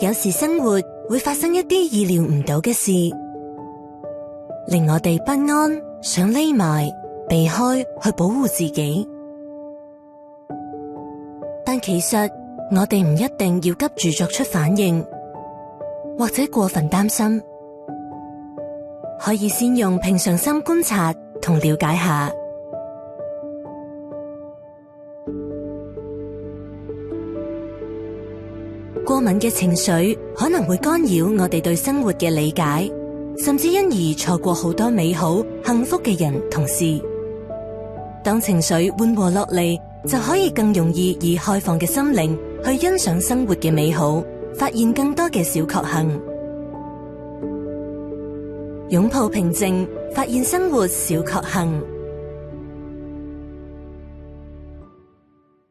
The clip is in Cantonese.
有時生活會發生一啲意料唔到嘅事，令我哋不安，想匿埋，避開去保護自己。但其實我哋唔一定要急住作出反應，或者過分擔心，可以先用平常心觀察同了解下。過敏嘅情緒可能會干擾我哋對生活嘅理解，甚至因而錯過好多美好幸福嘅人同事。當情緒緩和落嚟，就可以更容易以開放嘅心靈去欣賞生活嘅美好，發現更多嘅小確幸。擁抱平靜，發現生活小確幸。